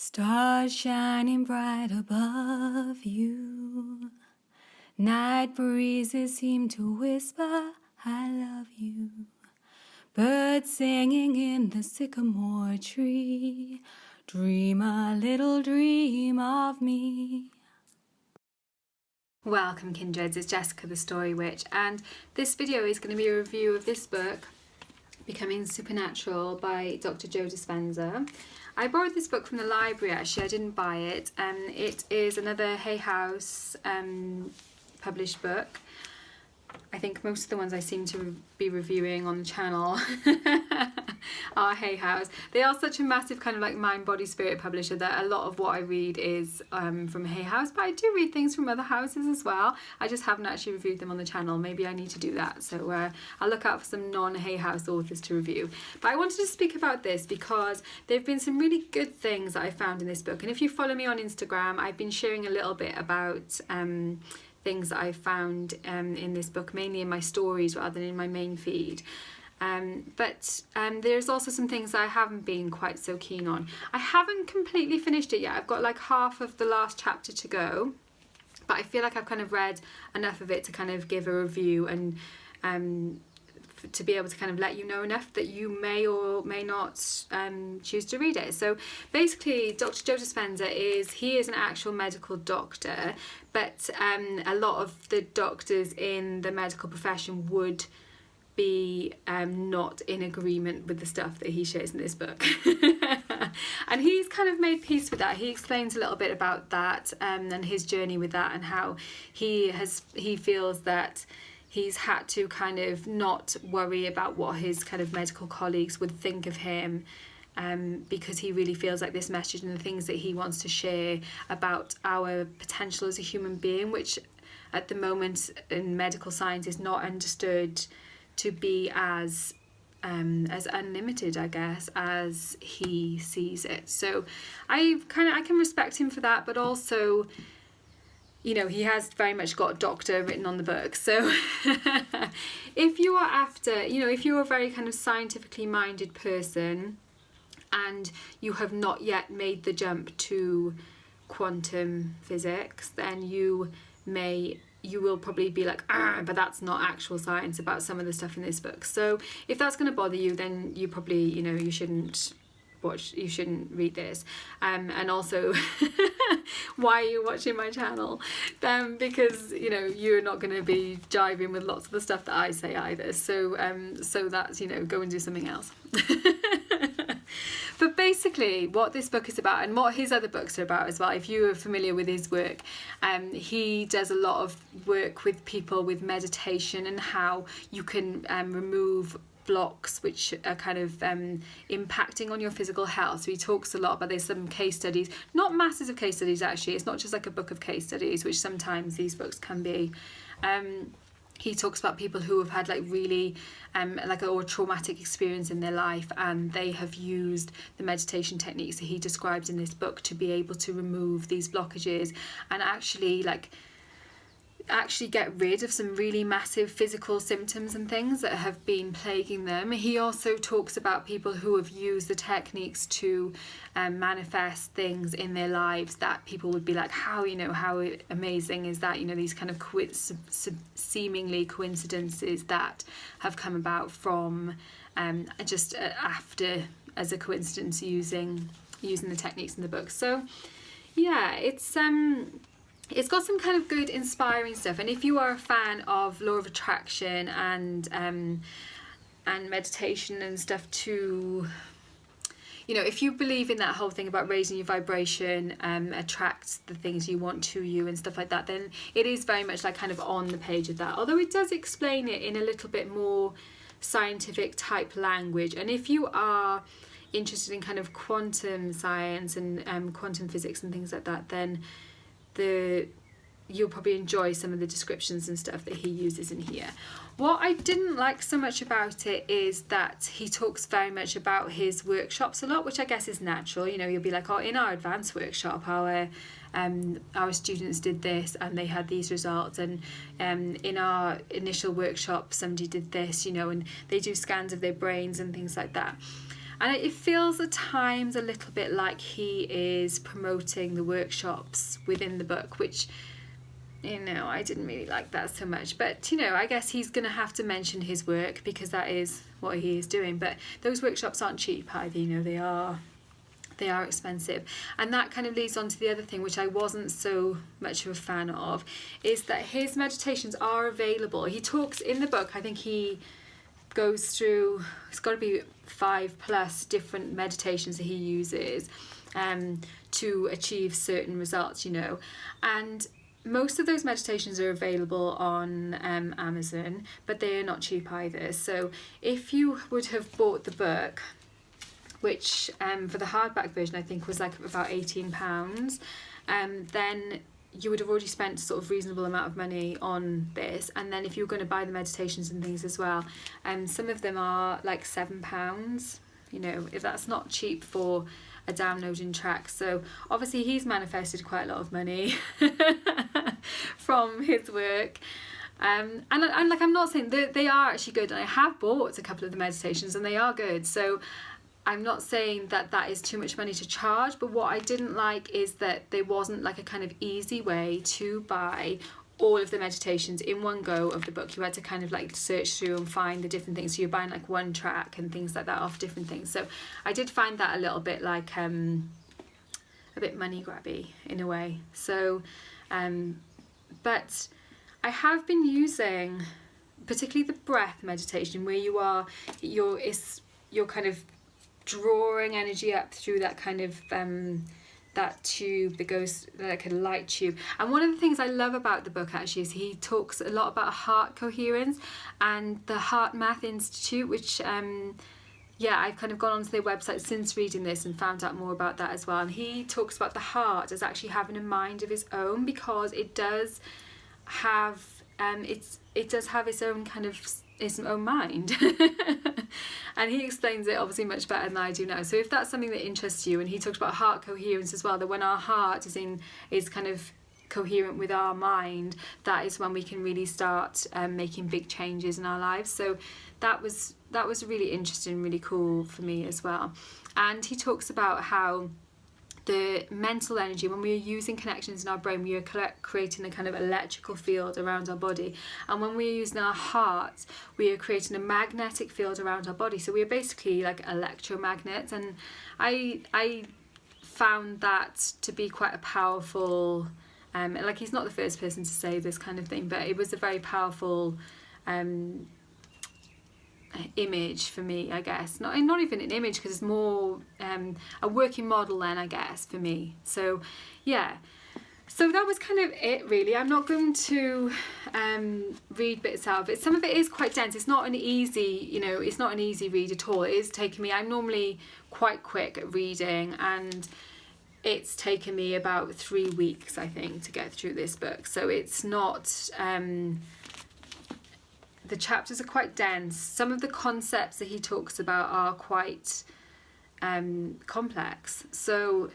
Stars shining bright above you. Night breezes seem to whisper, I love you. Birds singing in the sycamore tree. Dream a little dream of me. Welcome, kindreds, it's Jessica the Story Witch, and this video is going to be a review of this book, Becoming Supernatural by Dr. Joe Dispenza. I borrowed this book from the library actually, I didn't buy it. It is another Hay House published book. I think most of the ones I seem to be reviewing on the channel are Hay House. They are such a massive kind of like mind, body, spirit publisher that a lot of what I read is from Hay House, but I do read things from other houses as well. I just haven't actually reviewed them on the channel. Maybe I need to do that. So I'll look out for some non-Hay House authors to review. But I wanted to speak about this because there have been some really good things that I found in this book. And if you follow me on Instagram, I've been sharing a little bit about things that I found in this book, mainly in my stories rather than in my main feed. But there's also some things I haven't been quite so keen on. I haven't completely finished it yet. I've got like half of the last chapter to go, but I feel like I've kind of read enough of it to kind of give a review and to be able to kind of let you know enough that you may or may not choose to read it. So basically, Dr. Joe Dispenza is an actual medical doctor, but a lot of the doctors in the medical profession would be not in agreement with the stuff that he shares in this book. And he's kind of made peace with that. He explains a little bit about that and his journey with that, and how he feels that he's had to kind of not worry about what his kind of medical colleagues would think of him, because he really feels like this message and the things that he wants to share about our potential as a human being, which at the moment in medical science is not understood to be as unlimited, I guess, as he sees it. So I can respect him for that, but also, you know, he has very much got doctor written on the book. So if you are after, you know, if you're a very kind of scientifically minded person and you have not yet made the jump to quantum physics, then you will probably be like, but that's not actual science about some of the stuff in this book. So if that's going to bother you, then you probably, you know, you shouldn't read this. And also, why are you watching my channel? Because, you know, you're not going to be jiving with lots of the stuff that I say either. So that's, you know, go and do something else. But basically what this book is about, and what his other books are about as well, if you are familiar with his work, he does a lot of work with people with meditation and how you can remove blocks which are kind of impacting on your physical health. So he talks a lot about, there's some case studies, not masses of case studies actually, it's not just like a book of case studies, which sometimes these books can be. He talks about people who have had like really like a traumatic experience in their life, and they have used the meditation techniques that he describes in this book to be able to remove these blockages and actually get rid of some really massive physical symptoms and things that have been plaguing them. He also talks about people who have used the techniques to manifest things in their lives that people would be like, how amazing is that, you know, these kind of seemingly coincidences that have come about from just after as a coincidence using the techniques in the book. So yeah, it's got some kind of good, inspiring stuff. And if you are a fan of law of attraction and meditation and stuff too, you know, if you believe in that whole thing about raising your vibration, attracts the things you want to you and stuff like that, then it is very much like kind of on the page of that. Although it does explain it in a little bit more scientific type language. And if you are interested in kind of quantum science and quantum physics and things like that, then you'll probably enjoy some of the descriptions and stuff that he uses in here. What I didn't like so much about it is that he talks very much about his workshops a lot, which I guess is natural. You know, you'll be like, oh, in our advanced workshop, our students did this and they had these results, and in our initial workshop somebody did this, you know, and they do scans of their brains and things like that. And it feels at times a little bit like he is promoting the workshops within the book, which, you know, I didn't really like that so much. But, you know, I guess he's going to have to mention his work because that is what he is doing. But those workshops aren't cheap either, you know, they are expensive. And that kind of leads on to the other thing, which I wasn't so much of a fan of, is that his meditations are available. He talks in the book, I think he goes through, it's got to be 5+ different meditations that he uses to achieve certain results, you know. And most of those meditations are available on Amazon, but they are not cheap either. So if you would have bought the book, which for the hardback version I think was like about £18, then you would have already spent sort of reasonable amount of money on this. And then if you're going to buy the meditations and things as well, some of them are like £7, you know, if that's not cheap for a downloading track. So obviously he's manifested quite a lot of money from his work. And like, I'm not saying that they are actually good, and I have bought a couple of the meditations and they are good, so I'm not saying that that is too much money to charge. But what I didn't like is that there wasn't like a kind of easy way to buy all of the meditations in one go of the book. You had to kind of like search through and find the different things, so you're buying like one track and things like that off different things. So I did find that a little bit like a bit money grabby in a way. So but I have been using particularly the breath meditation, where you're kind of drawing energy up through that kind of that tube that goes like a light tube. And one of the things I love about the book actually is he talks a lot about heart coherence and the Heart Math Institute, which I've kind of gone onto their website since reading this and found out more about that as well. And he talks about the heart as actually having a mind of its own, because it does have it does have its own kind of its own mind. And he explains it obviously much better than I do now. So if that's something that interests you, and he talks about heart coherence as well, that when our heart is kind of coherent with our mind, that is when we can really start making big changes in our lives. So that was really interesting, really cool for me as well. And he talks about how the mental energy, when we are using connections in our brain, we are creating a kind of electrical field around our body. And when we are using our heart, we are creating a magnetic field around our body. So we are basically like electromagnets. And I found that to be quite a powerful, like, he's not the first person to say this kind of thing, but it was a very powerful image for me, I guess. Not even an image, because it's more a working model then, I guess, for me. So yeah, so that was kind of it really. I'm not going to read bits out of it. Some of it is quite dense. It's not an easy, you know, it's not an easy read at all. It is taking me, I'm normally quite quick at reading, and it's taken me about 3 weeks, I think, to get through this book. So it's not the chapters are quite dense. Some of the concepts that he talks about are quite complex. So,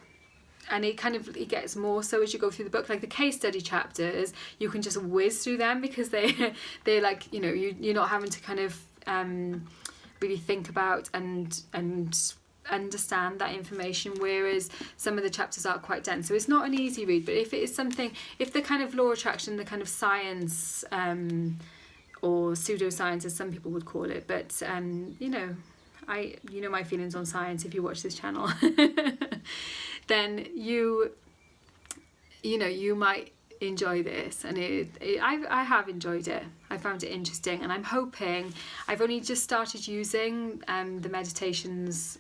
and it gets more so as you go through the book. Like the case study chapters, you can just whiz through them because they're like, you know, you're not having to kind of really think about and understand that information, whereas some of the chapters are quite dense. So it's not an easy read, but if it is something, if the kind of law of attraction, the kind of science or pseudoscience, as some people would call it, but you know my feelings on science if you watch this channel, then you might enjoy this. And I have enjoyed it. I found it interesting, and I'm hoping, I've only just started using the meditations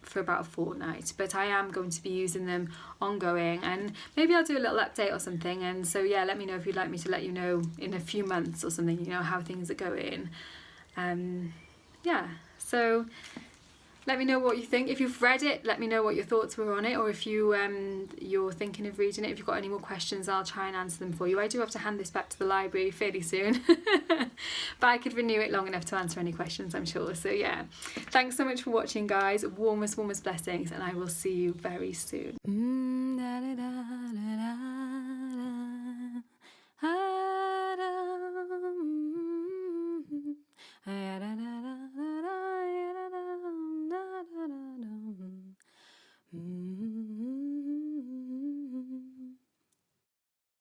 for about a fortnight, but I am going to be using them ongoing, and maybe I'll do a little update or something. And so yeah, let me know if you'd like me to let you know in a few months or something, you know, how things are going. Yeah, so let me know what you think. If you've read it, let me know what your thoughts were on it, or if you're thinking of reading it. If you've got any more questions, I'll try and answer them for you. I do have to hand this back to the library fairly soon, but I could renew it long enough to answer any questions, I'm sure. So yeah, thanks so much for watching, guys. Warmest blessings, and I will see you very soon.